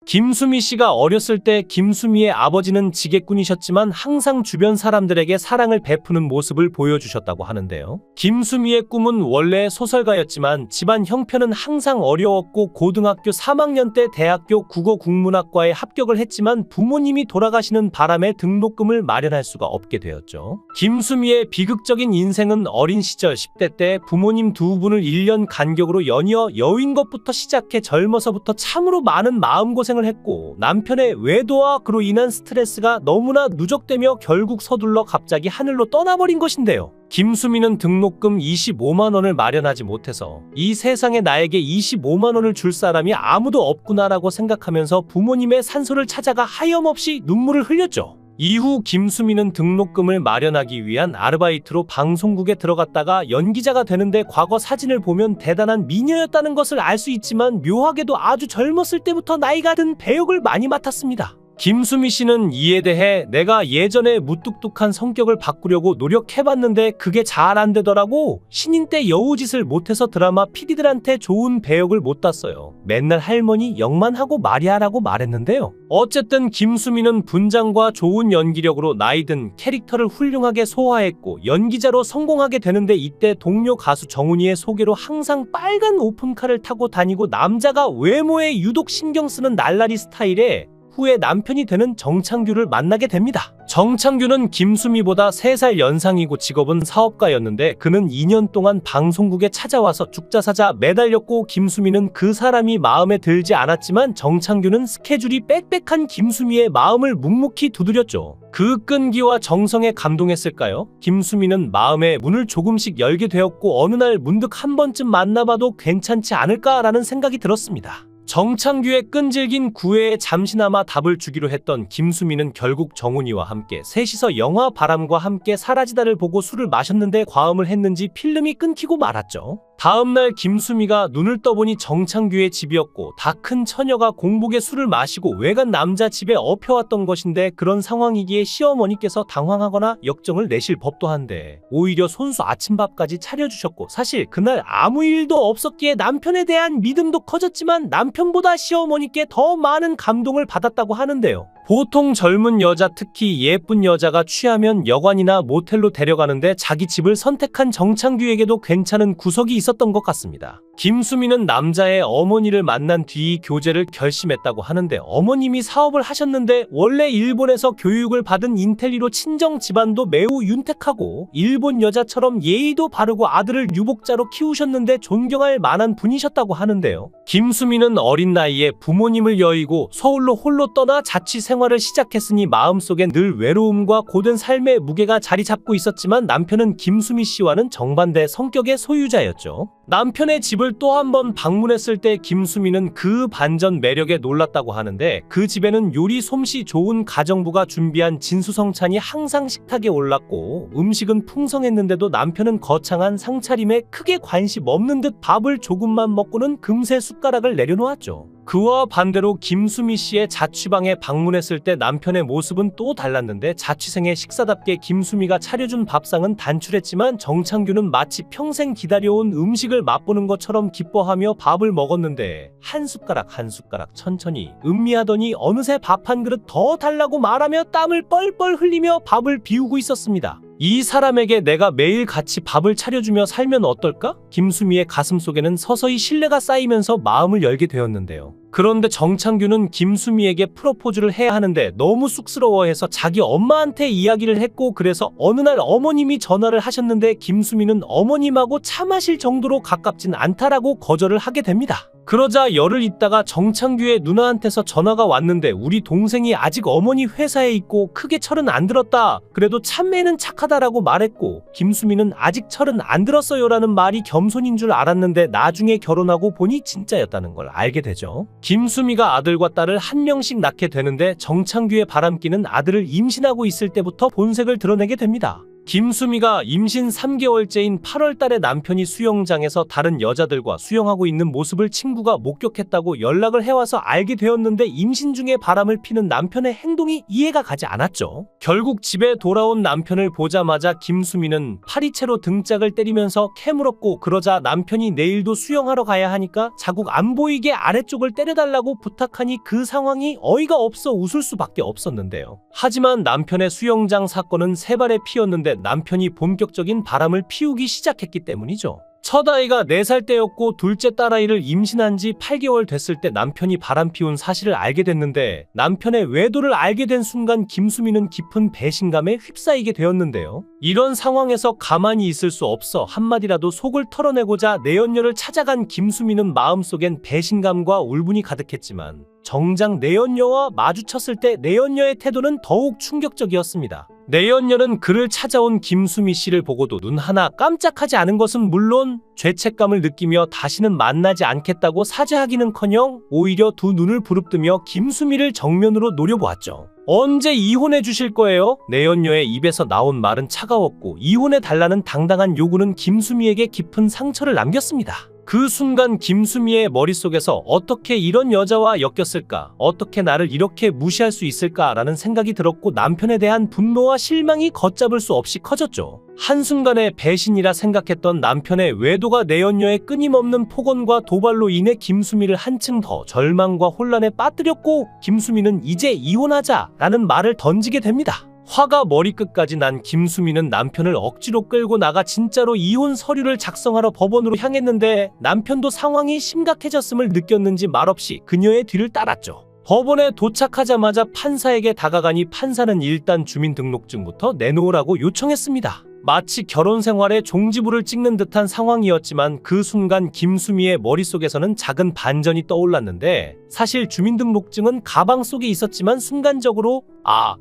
김수미 씨가 어렸을 때 김수미의 아버지는 지게꾼이셨지만 항상 주변 사람들에게 사랑을 베푸는 모습을 보여주셨다고 하는데요. 김수미의 꿈은 원래 소설가였지만 집안 형편은 항상 어려웠고 고등학교 3학년 때 대학교 국어국문학과에 합격을 했지만 부모님이 돌아가시는 바람에 등록금을 마련할 수가 없게 되었죠. 김수미의 비극적인 인생은 어린 시절 10대 때 부모님 두 분을 1년 간격으로 연이어 여윈 것부터 시작해 젊어서부터 참으로 많은 마음고생을 했고 남편의 외도와 그로 인한 스트레스가 너무나 누적되며 결국 서둘러 갑자기 하늘로 떠나버린 것인데요. 김수미는 등록금 25만 원을 마련하지 못해서 이 세상에 나에게 25만 원을 줄 사람이 아무도 없구나라고 생각하면서 부모님의 산소를 찾아가 하염없이 눈물을 흘렸죠. 이후 김수미는 등록금을 마련하기 위한 아르바이트로 방송국에 들어갔다가 연기자가 되는데 과거 사진을 보면 대단한 미녀였다는 것을 알 수 있지만 묘하게도 아주 젊었을 때부터 나이가 든 배역을 많이 맡았습니다. 김수미 씨는 이에 대해 내가 예전에 무뚝뚝한 성격을 바꾸려고 노력해봤는데 그게 잘 안 되더라고. 신인 때 여우짓을 못해서 드라마 PD들한테 좋은 배역을 못 땄어요. 맨날 할머니 역만 하고 말이야라고 말했는데요. 어쨌든 김수미는 분장과 좋은 연기력으로 나이든 캐릭터를 훌륭하게 소화했고 연기자로 성공하게 되는데 이때 동료 가수 정훈이의 소개로 항상 빨간 오픈카를 타고 다니고 남자가 외모에 유독 신경 쓰는 날라리 스타일에 후에 남편이 되는 정창규를 만나게 됩니다. 정창규는 김수미보다 3살 연상이고 직업은 사업가였는데 그는 2년 동안 방송국에 찾아와서 죽자사자 매달렸고 김수미는 그 사람이 마음에 들지 않았지만 정창규는 스케줄이 빽빽한 김수미의 마음을 묵묵히 두드렸죠. 그 끈기와 정성에 감동했을까요? 김수미는 마음의 문을 조금씩 열게 되었고 어느 날 문득 한 번쯤 만나봐도 괜찮지 않을까라는 생각이 들었습니다. 정창규의 끈질긴 구애에 잠시나마 답을 주기로 했던 김수미는 결국 정훈이와 함께 셋이서 영화 바람과 함께 사라지다를 보고 술을 마셨는데 과음을 했는지 필름이 끊기고 말았죠. 다음날 김수미가 눈을 떠보니 정창규의 집이었고 다 큰 처녀가 공복에 술을 마시고 외간 남자 집에 업혀왔던 것인데 그런 상황이기에 시어머니께서 당황하거나 역정을 내실 법도 한데 오히려 손수 아침밥까지 차려주셨고 사실 그날 아무 일도 없었기에 남편에 대한 믿음도 커졌지만 남편보다 시어머니께 더 많은 감동을 받았다고 하는데요. 보통 젊은 여자 특히 예쁜 여자가 취하면 여관이나 모텔로 데려가는데 자기 집을 선택한 정창규에게도 괜찮은 구석이 있었던 것 같습니다. 김수미는 남자의 어머니를 만난 뒤 교제를 결심했다고 하는데 어머님이 사업을 하셨는데 원래 일본에서 교육을 받은 인텔리로 친정 집안도 매우 윤택하고 일본 여자처럼 예의도 바르고 아들을 유복자로 키우셨는데 존경할 만한 분이셨다고 하는데요. 김수미는 어린 나이에 부모님을 여의고 서울로 홀로 떠나 자취 생활을 시작했으니 마음속엔 늘 외로움과 고된 삶의 무게가 자리 잡고 있었지만 남편은 김수미 씨와는 정반대 성격의 소유자였죠. 남편의 집을 또 한 번 방문했을 때 김수미는 그 반전 매력에 놀랐다고 하는데 그 집에는 요리 솜씨 좋은 가정부가 준비한 진수성찬이 항상 식탁에 올랐고 음식은 풍성했는데도 남편은 거창한 상차림에 크게 관심 없는 듯 밥을 조금만 먹고는 금세 숟가락을 내려놓았죠. 그와 반대로 김수미 씨의 자취방에 방문했을 때 남편의 모습은 또 달랐는데 자취생의 식사답게 김수미가 차려준 밥상은 단출했지만 정창규는 마치 평생 기다려온 음식을 맛보는 것처럼 기뻐하며 밥을 먹었는데 한 숟가락 한 숟가락 천천히 음미하더니 어느새 밥 한 그릇 더 달라고 말하며 땀을 뻘뻘 흘리며 밥을 비우고 있었습니다. 이 사람에게 내가 매일 같이 밥을 차려주며 살면 어떨까? 김수미의 가슴속에는 서서히 신뢰가 쌓이면서 마음을 열게 되었는데요. 그런데 정창규는 김수미에게 프로포즈를 해야 하는데 너무 쑥스러워해서 자기 엄마한테 이야기를 했고 그래서 어느 날 어머님이 전화를 하셨는데 김수미는 어머님하고 차 마실 정도로 가깝진 않다라고 거절을 하게 됩니다. 그러자 열흘 있다가 정창규의 누나한테서 전화가 왔는데 우리 동생이 아직 어머니 회사에 있고 크게 철은 안 들었다. 그래도 참매는 착하다라고 말했고 김수미는 아직 철은 안 들었어요라는 말이 겸손인 줄 알았는데 나중에 결혼하고 보니 진짜였다는 걸 알게 되죠. 김수미가 아들과 딸을 한 명씩 낳게 되는데 정창규의 바람기는 아들을 임신하고 있을 때부터 본색을 드러내게 됩니다. 김수미가 임신 3개월째인 8월 달에 남편이 수영장에서 다른 여자들과 수영하고 있는 모습을 친구가 목격했다고 연락을 해와서 알게 되었는데 임신 중에 바람을 피는 남편의 행동이 이해가 가지 않았죠. 결국 집에 돌아온 남편을 보자마자 김수미는 파리채로 등짝을 때리면서 캐물었고, 그러자 남편이 내일도 수영하러 가야 하니까 자국 안 보이게 아래쪽을 때려달라고 부탁하니 그 상황이 어이가 없어 웃을 수밖에 없었는데요. 하지만 남편의 수영장 사건은 세 발에 피었는데 남편이 본격적인 바람을 피우기 시작했기 때문이죠. 첫 아이가 4살 때였고 둘째 딸아이를 임신한 지 8개월 됐을 때 남편이 바람 피운 사실을 알게 됐는데, 남편의 외도를 알게 된 순간 김수미는 깊은 배신감에 휩싸이게 되었는데요. 이런 상황에서 가만히 있을 수 없어 한마디라도 속을 털어내고자 내연녀를 찾아간 김수미는 마음속엔 배신감과 울분이 가득했지만 정작 내연녀와 마주쳤을 때 내연녀의 태도는 더욱 충격적이었습니다. 내연녀는 그를 찾아온 김수미 씨를 보고도 눈 하나 깜짝하지 않은 것은 물론 죄책감을 느끼며 다시는 만나지 않겠다고 사죄하기는커녕 오히려 두 눈을 부릅뜨며 김수미를 정면으로 노려보았죠. 언제 이혼해 주실 거예요? 내연녀의 입에서 나온 말은 차가웠고 이혼해 달라는 당당한 요구는 김수미에게 깊은 상처를 남겼습니다. 그 순간 김수미의 머릿속에서 어떻게 이런 여자와 엮였을까? 어떻게 나를 이렇게 무시할 수 있을까? 라는 생각이 들었고 남편에 대한 분노와 실망이 걷잡을 수 없이 커졌죠. 한순간에 배신이라 생각했던 남편의 외도가 내연녀의 끊임없는 폭언과 도발로 인해 김수미를 한층 더 절망과 혼란에 빠뜨렸고, 김수미는 이제 이혼하자라는 말을 던지게 됩니다. 화가 머리끝까지 난 김수미는 남편을 억지로 끌고 나가 진짜로 이혼 서류를 작성하러 법원으로 향했는데, 남편도 상황이 심각해졌음을 느꼈는지 말없이 그녀의 뒤를 따랐죠. 법원에 도착하자마자 판사에게 다가가니 판사는 일단 주민등록증부터 내놓으라고 요청했습니다. 마치 결혼 생활에 종지부를 찍는 듯한 상황이었지만 그 순간 김수미의 머릿속에서는 작은 반전이 떠올랐는데, 사실 주민등록증은 가방 속에 있었지만 순간적으로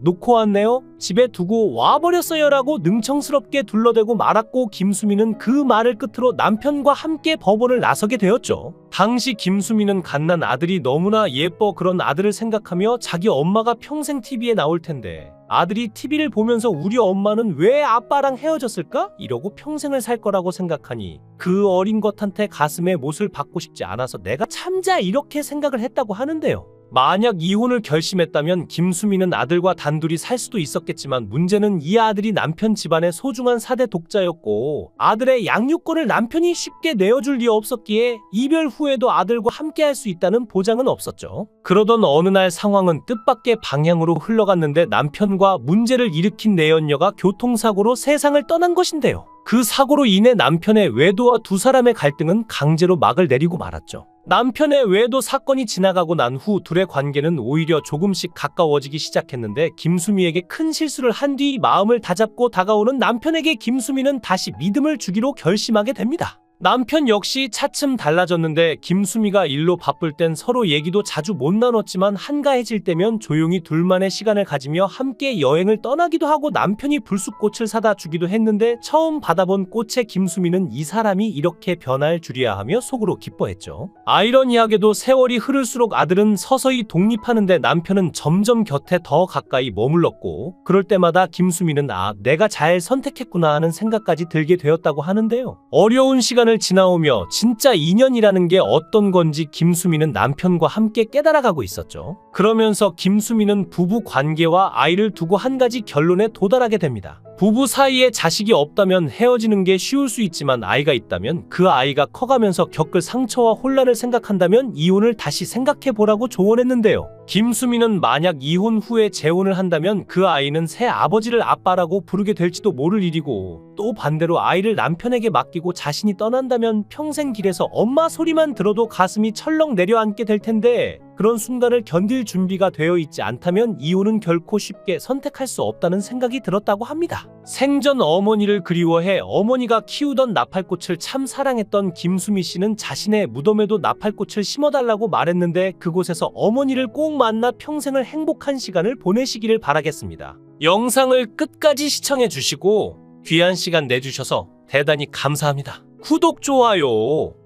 놓고 왔네요? 집에 두고 와버렸어요 라고 능청스럽게 둘러대고 말았고, 김수미는 그 말을 끝으로 남편과 함께 법원을 나서게 되었죠. 당시 김수미는 갓난 아들이 너무나 예뻐 그런 아들을 생각하며 자기 엄마가 평생 TV에 나올 텐데 아들이 TV를 보면서 우리 엄마는 왜 아빠랑 헤어졌을까? 이러고 평생을 살 거라고 생각하니 그 어린 것한테 가슴에 못을 박고 싶지 않아서 내가 참자 이렇게 생각을 했다고 하는데요. 만약 이혼을 결심했다면 김수미는 아들과 단둘이 살 수도 있었겠지만 문제는 이 아들이 남편 집안의 소중한 4대 독자였고 아들의 양육권을 남편이 쉽게 내어줄 리 없었기에 이별 후에도 아들과 함께할 수 있다는 보장은 없었죠. 그러던 어느 날 상황은 뜻밖의 방향으로 흘러갔는데 남편과 문제를 일으킨 내연녀가 교통사고로 세상을 떠난 것인데요. 그 사고로 인해 남편의 외도와 두 사람의 갈등은 강제로 막을 내리고 말았죠. 남편의 외도 사건이 지나가고 난 후 둘의 관계는 오히려 조금씩 가까워지기 시작했는데 김수미에게 큰 실수를 한 뒤 마음을 다잡고 다가오는 남편에게 김수미는 다시 믿음을 주기로 결심하게 됩니다. 남편 역시 차츰 달라졌는데 김수미가 일로 바쁠 땐 서로 얘기도 자주 못 나눴지만 한가해질 때면 조용히 둘만의 시간을 가지며 함께 여행을 떠나기도 하고 남편이 불쑥꽃을 사다 주기도 했는데 처음 받아본 꽃에 김수미는 이 사람이 이렇게 변할 줄이야 하며 속으로 기뻐했죠. 아이러니하게도 세월이 흐를수록 아들은 서서히 독립하는데 남편은 점점 곁에 더 가까이 머물렀고 그럴 때마다 김수미는 내가 잘 선택했구나 하는 생각까지 들게 되었다고 하는데요. 어려운 시간을 지나오며 진짜 인연이라는 게 어떤 건지 김수미는 남편과 함께 깨달아가고 있었죠. 그러면서 김수미는 부부 관계와 아이를 두고 한 가지 결론에 도달하게 됩니다. 부부 사이에 자식이 없다면 헤어지는 게 쉬울 수 있지만 아이가 있다면 그 아이가 커가면서 겪을 상처와 혼란을 생각한다면 이혼을 다시 생각해보라고 조언했는데요. 김수미는 만약 이혼 후에 재혼을 한다면 그 아이는 새 아버지를 아빠라고 부르게 될지도 모를 일이고 또 반대로 아이를 남편에게 맡기고 자신이 떠난다면 평생 길에서 엄마 소리만 들어도 가슴이 철렁 내려앉게 될 텐데 그런 순간을 견딜 준비가 되어 있지 않다면 이혼은 결코 쉽게 선택할 수 없다는 생각이 들었다고 합니다. 생전 어머니를 그리워해 어머니가 키우던 나팔꽃을 참 사랑했던 김수미 씨는 자신의 무덤에도 나팔꽃을 심어달라고 말했는데 그곳에서 어머니를 꼭 만나 평생을 행복한 시간을 보내시기를 바라겠습니다. 영상을 끝까지 시청해 주시고 귀한 시간 내주셔서 대단히 감사합니다. 구독, 좋아요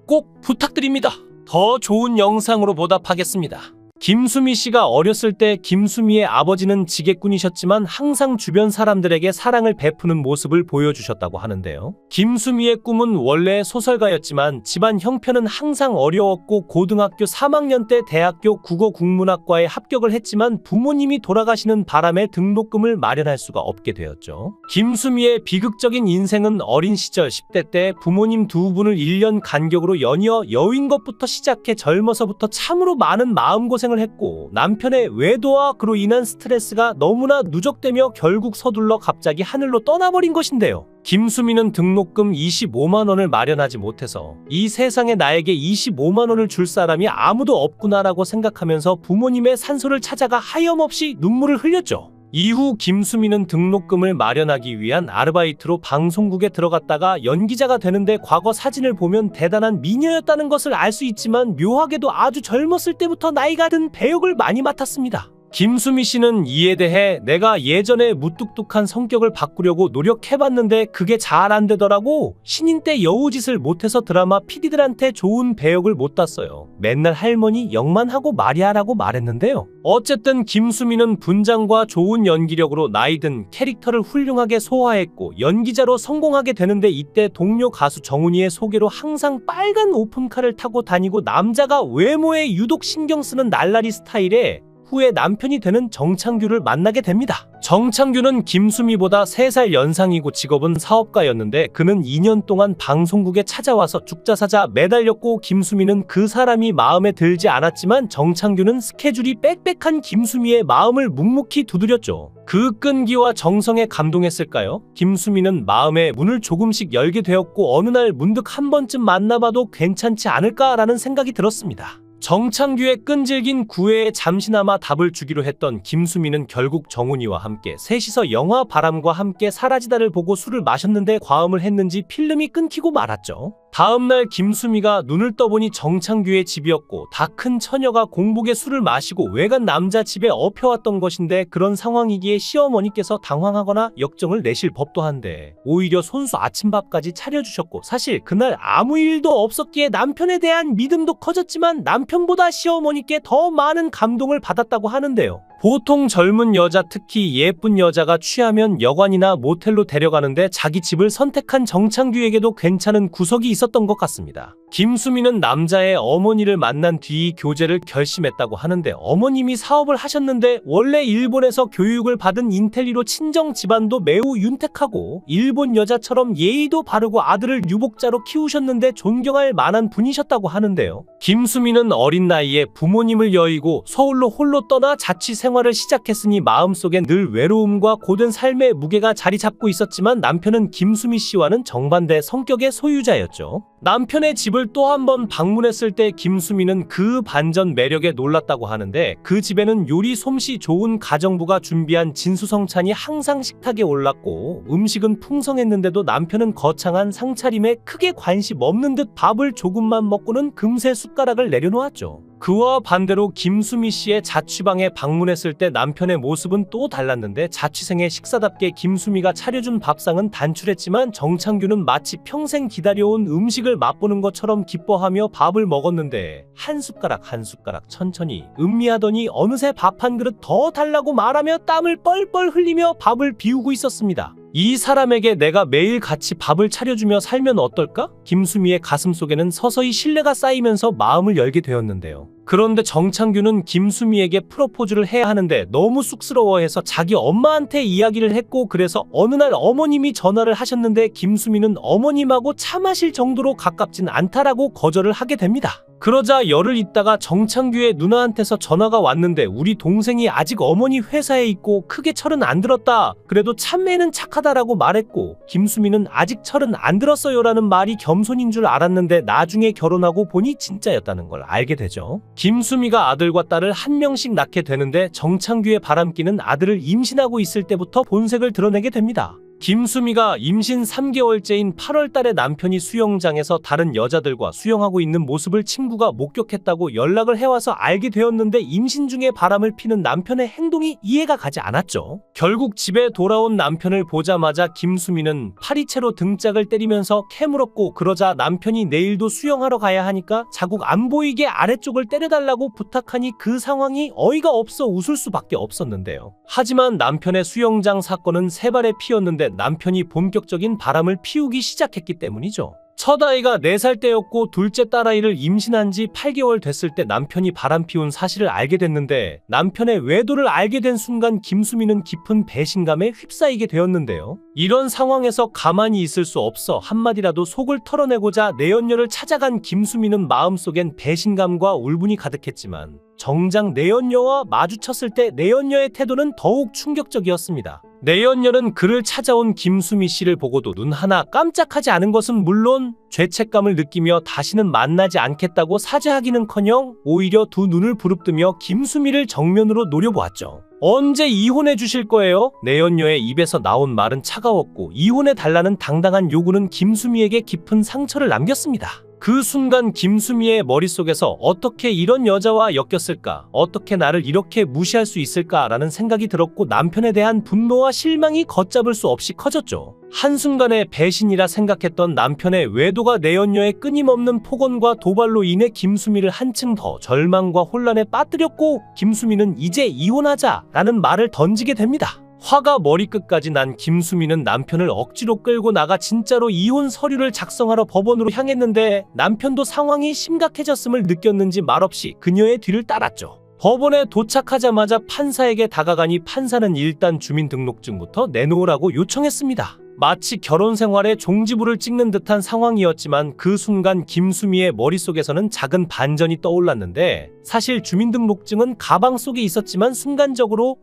꼭 부탁드립니다. 더 좋은 영상으로 보답하겠습니다. 김수미 씨가 어렸을 때 김수미의 아버지는 지게꾼이셨지만 항상 주변 사람들에게 사랑을 베푸는 모습을 보여주셨다고 하는데요. 김수미의 꿈은 원래 소설가였지만 집안 형편은 항상 어려웠고 고등학교 3학년 때 대학교 국어국문학과에 합격을 했지만 부모님이 돌아가시는 바람에 등록금을 마련할 수가 없게 되었죠. 김수미의 비극적인 인생은 어린 시절 10대 때 부모님 두 분을 1년 간격으로 연이어 여윈 것부터 시작해 젊어서부터 참으로 많은 마음고생을 했고 남편의 외도와 그로 인한 스트레스가 너무나 누적되며 결국 서둘러 갑자기 하늘로 떠나버린 것인데요. 김수미는 등록금 25만 원을 마련하지 못해서 이 세상에 나에게 25만 원을 줄 사람이 아무도 없구나라고 생각하면서 부모님의 산소를 찾아가 하염없이 눈물을 흘렸죠. 이후 김수미는 등록금을 마련하기 위한 아르바이트로 방송국에 들어갔다가 연기자가 되는데 과거 사진을 보면 대단한 미녀였다는 것을 알 수 있지만 묘하게도 아주 젊었을 때부터 나이가 든 배역을 많이 맡았습니다. 김수미 씨는 이에 대해 내가 예전에 무뚝뚝한 성격을 바꾸려고 노력해봤는데 그게 잘 안 되더라고. 신인 때 여우짓을 못해서 드라마 PD들한테 좋은 배역을 못 땄어요. 맨날 할머니 역만 하고 말이야라고 말했는데요. 어쨌든 김수미는 분장과 좋은 연기력으로 나이든 캐릭터를 훌륭하게 소화했고 연기자로 성공하게 되는데 이때 동료 가수 정훈이의 소개로 항상 빨간 오픈카를 타고 다니고 남자가 외모에 유독 신경 쓰는 날라리 스타일에 후에 남편이 되는 정창규를 만나게 됩니다. 정창규는 김수미보다 3살 연상이고 직업은 사업가였는데 그는 2년 동안 방송국에 찾아와서 죽자사자 매달렸고 김수미는 그 사람이 마음에 들지 않았지만 정창규는 스케줄이 빽빽한 김수미의 마음을 묵묵히 두드렸죠. 그 끈기와 정성에 감동했을까요? 김수미는 마음의 문을 조금씩 열게 되었고 어느 날 문득 한 번쯤 만나봐도 괜찮지 않을까라는 생각이 들었습니다. 정창규의 끈질긴 구애에 잠시나마 답을 주기로 했던 김수미는 결국 정훈이와 함께 셋이서 영화 바람과 함께 사라지다를 보고 술을 마셨는데 과음을 했는지 필름이 끊기고 말았죠. 다음날 김수미가 눈을 떠보니 정창규의 집이었고 다 큰 처녀가 공복에 술을 마시고 외간 남자 집에 엎혀왔던 것인데 그런 상황이기에 시어머니께서 당황하거나 역정을 내실 법도 한데 오히려 손수 아침밥까지 차려주셨고 사실 그날 아무 일도 없었기에 남편에 대한 믿음도 커졌지만 남편보다 시어머니께 더 많은 감동을 받았다고 하는데요. 보통 젊은 여자 특히 예쁜 여자가 취하면 여관이나 모텔로 데려가는데 자기 집을 선택한 정창규에게도 괜찮은 구석이 있었던 것 같습니다. 김수미는 남자의 어머니를 만난 뒤 교제를 결심했다고 하는데 어머님이 사업을 하셨는데 원래 일본에서 교육을 받은 인텔리로 친정 집안도 매우 윤택하고 일본 여자처럼 예의도 바르고 아들을 유복자로 키우셨는데 존경할 만한 분이셨다고 하는데요. 김수미는 어린 나이에 부모님을 여의고 서울로 홀로 떠나 자취 생활을 시작했으니 마음속엔 늘 외로움과 고된 삶의 무게가 자리 잡고 있었지만 남편은 김수미 씨와는 정반대 성격의 소유자였죠. 남편의 집을 또 한 번 방문했을 때 김수미는 그 반전 매력에 놀랐다고 하는데 그 집에는 요리 솜씨 좋은 가정부가 준비한 진수성찬이 항상 식탁에 올랐고 음식은 풍성했는데도 남편은 거창한 상차림에 크게 관심 없는 듯 밥을 조금만 먹고는 금세 숟가락을 내려놓았죠. 그와 반대로 김수미 씨의 자취방에 방문했을 때 남편의 모습은 또 달랐는데 자취생의 식사답게 김수미가 차려준 밥상은 단출했지만 정창규는 마치 평생 기다려온 음식을 맛보는 것처럼 기뻐하며 밥을 먹었는데 한 숟가락 한 숟가락 천천히 음미하더니 어느새 밥 한 그릇 더 달라고 말하며 땀을 뻘뻘 흘리며 밥을 비우고 있었습니다. 이 사람에게 내가 매일 같이 밥을 차려주며 살면 어떨까? 김수미의 가슴속에는 서서히 신뢰가 쌓이면서 마음을 열게 되었는데요. 그런데 정창규는 김수미에게 프로포즈를 해야 하는데 너무 쑥스러워해서 자기 엄마한테 이야기를 했고 그래서 어느 날 어머님이 전화를 하셨는데 김수미는 어머님하고 차 마실 정도로 가깝진 않다라고 거절을 하게 됩니다. 그러자 열흘 있다가 정창규의 누나한테서 전화가 왔는데 우리 동생이 아직 어머니 회사에 있고 크게 철은 안 들었다. 그래도 참매는 착하다라고 말했고 김수미는 아직 철은 안 들었어요라는 말이 겸손인 줄 알았는데 나중에 결혼하고 보니 진짜였다는 걸 알게 되죠. 김수미가 아들과 딸을 한 명씩 낳게 되는데 정창규의 바람기는 아들을 임신하고 있을 때부터 본색을 드러내게 됩니다. 김수미가 임신 3개월째인 8월 달에 남편이 수영장에서 다른 여자들과 수영하고 있는 모습을 친구가 목격했다고 연락을 해와서 알게 되었는데 임신 중에 바람을 피는 남편의 행동이 이해가 가지 않았죠. 결국 집에 돌아온 남편을 보자마자 김수미는 파리채로 등짝을 때리면서 캐물었고, 그러자 남편이 내일도 수영하러 가야 하니까 자국 안 보이게 아래쪽을 때려달라고 부탁하니 그 상황이 어이가 없어 웃을 수밖에 없었는데요. 하지만 남편의 수영장 사건은 세 발에 피었는데 남편이 본격적인 바람을 피우기 시작했기 때문이죠. 첫 아이가 4살 때였고 둘째 딸아이를 임신한 지 8개월 됐을 때 남편이 바람 피운 사실을 알게 됐는데, 남편의 외도를 알게 된 순간 김수미는 깊은 배신감에 휩싸이게 되었는데요. 이런 상황에서 가만히 있을 수 없어 한마디라도 속을 털어내고자 내연녀를 찾아간 김수미는 마음속엔 배신감과 울분이 가득했지만 정작 내연녀와 마주쳤을 때 내연녀의 태도는 더욱 충격적이었습니다. 내연녀는 그를 찾아온 김수미 씨를 보고도 눈 하나 깜짝하지 않은 것은 물론 죄책감을 느끼며 다시는 만나지 않겠다고 사죄하기는커녕 오히려 두 눈을 부릅뜨며 김수미를 정면으로 노려보았죠. 언제 이혼해 주실 거예요? 내연녀의 입에서 나온 말은 차가웠고 이혼해달라는 당당한 요구는 김수미에게 깊은 상처를 남겼습니다. 그 순간 김수미의 머릿속에서 어떻게 이런 여자와 엮였을까? 어떻게 나를 이렇게 무시할 수 있을까? 라는 생각이 들었고 남편에 대한 분노와 실망이 걷잡을 수 없이 커졌죠. 한순간에 배신이라 생각했던 남편의 외도가 내연녀의 끊임없는 폭언과 도발로 인해 김수미를 한층 더 절망과 혼란에 빠뜨렸고, 김수미는 이제 이혼하자라는 말을 던지게 됩니다. 화가 머리끝까지 난 김수미는 남편을 억지로 끌고 나가 진짜로 이혼 서류를 작성하러 법원으로 향했는데, 남편도 상황이 심각해졌음을 느꼈는지 말없이 그녀의 뒤를 따랐죠. 법원에 도착하자마자 판사에게 다가가니 판사는 일단 주민등록증부터 내놓으라고 요청했습니다. 마치 결혼 생활에 종지부를 찍는 듯한 상황이었지만 그 순간 김수미의 머릿속에서는 작은 반전이 떠올랐는데, 사실 주민등록증은 가방 속에 있었지만 순간적으로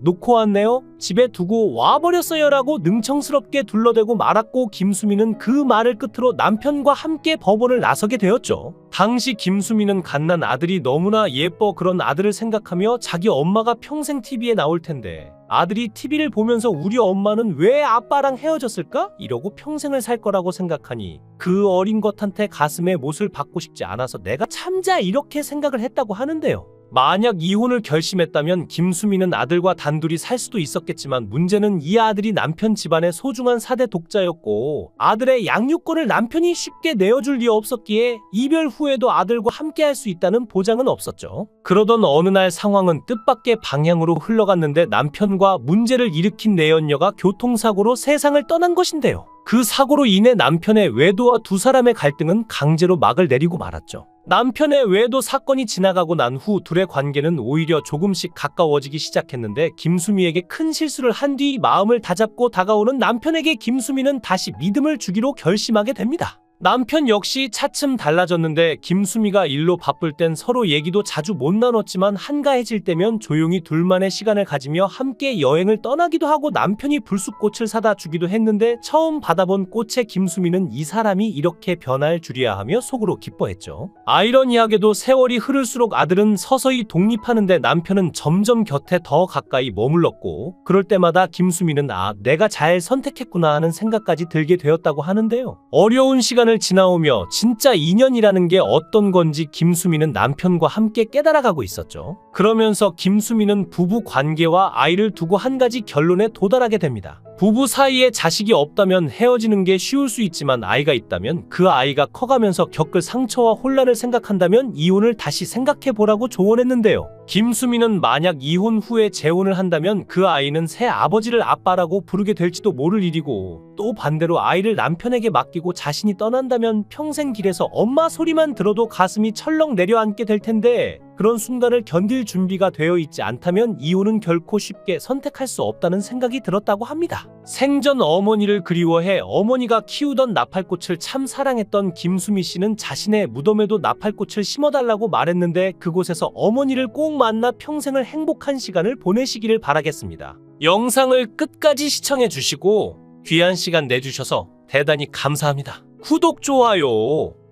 놓고 왔네요? 집에 두고 와버렸어요 라고 능청스럽게 둘러대고 말았고, 김수미는 그 말을 끝으로 남편과 함께 법원을 나서게 되었죠. 당시 김수미는 갓난 아들이 너무나 예뻐 그런 아들을 생각하며 자기 엄마가 평생 TV에 나올 텐데 아들이 TV를 보면서 우리 엄마는 왜 아빠랑 헤어졌을까? 이러고 평생을 살 거라고 생각하니 그 어린 것한테 가슴에 못을 박고 싶지 않아서 내가 참자 이렇게 생각을 했다고 하는데요. 만약 이혼을 결심했다면 김수미는 아들과 단둘이 살 수도 있었겠지만 문제는 이 아들이 남편 집안의 소중한 4대 독자였고 아들의 양육권을 남편이 쉽게 내어줄 리 없었기에 이별 후에도 아들과 함께할 수 있다는 보장은 없었죠. 그러던 어느 날 상황은 뜻밖의 방향으로 흘러갔는데 남편과 문제를 일으킨 내연녀가 교통사고로 세상을 떠난 것인데요. 그 사고로 인해 남편의 외도와 두 사람의 갈등은 강제로 막을 내리고 말았죠. 남편의 외도 사건이 지나가고 난 후 둘의 관계는 오히려 조금씩 가까워지기 시작했는데 김수미에게 큰 실수를 한 뒤 마음을 다잡고 다가오는 남편에게 김수미는 다시 믿음을 주기로 결심하게 됩니다. 남편 역시 차츰 달라졌는데 김수미가 일로 바쁠 땐 서로 얘기도 자주 못 나눴지만 한가해질 때면 조용히 둘만의 시간을 가지며 함께 여행을 떠나기도 하고 남편이 불쑥꽃을 사다 주기도 했는데 처음 받아본 꽃에 김수미는 이 사람이 이렇게 변할 줄이야 하며 속으로 기뻐했죠. 아이러니하게도 세월이 흐를수록 아들은 서서히 독립하는데 남편은 점점 곁에 더 가까이 머물렀고 그럴 때마다 김수미는 내가 잘 선택했구나 하는 생각까지 들게 되었다고 하는데요. 어려운 시간을 지나오며 진짜 인연이라는 게 어떤 건지 김수미는 남편과 함께 깨달아가고 있었죠. 그러면서 김수미는 부부 관계와 아이를 두고 한 가지 결론에 도달하게 됩니다. 부부 사이에 자식이 없다면 헤어지는 게 쉬울 수 있지만 아이가 있다면 그 아이가 커가면서 겪을 상처와 혼란을 생각한다면 이혼을 다시 생각해보라고 조언했는데요. 김수미는 만약 이혼 후에 재혼을 한다면 그 아이는 새 아버지를 아빠라고 부르게 될지도 모를 일이고 또 반대로 아이를 남편에게 맡기고 자신이 떠난다면 평생 길에서 엄마 소리만 들어도 가슴이 철렁 내려앉게 될 텐데 그런 순간을 견딜 준비가 되어 있지 않다면 이혼은 결코 쉽게 선택할 수 없다는 생각이 들었다고 합니다. 생전 어머니를 그리워해 어머니가 키우던 나팔꽃을 참 사랑했던 김수미 씨는 자신의 무덤에도 나팔꽃을 심어달라고 말했는데 그곳에서 어머니를 꼭 만나 평생을 행복한 시간을 보내시기를 바라겠습니다. 영상을 끝까지 시청해 주시고 귀한 시간 내주셔서 대단히 감사합니다. 구독, 좋아요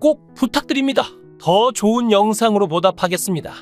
꼭 부탁드립니다. 더 좋은 영상으로 보답하겠습니다.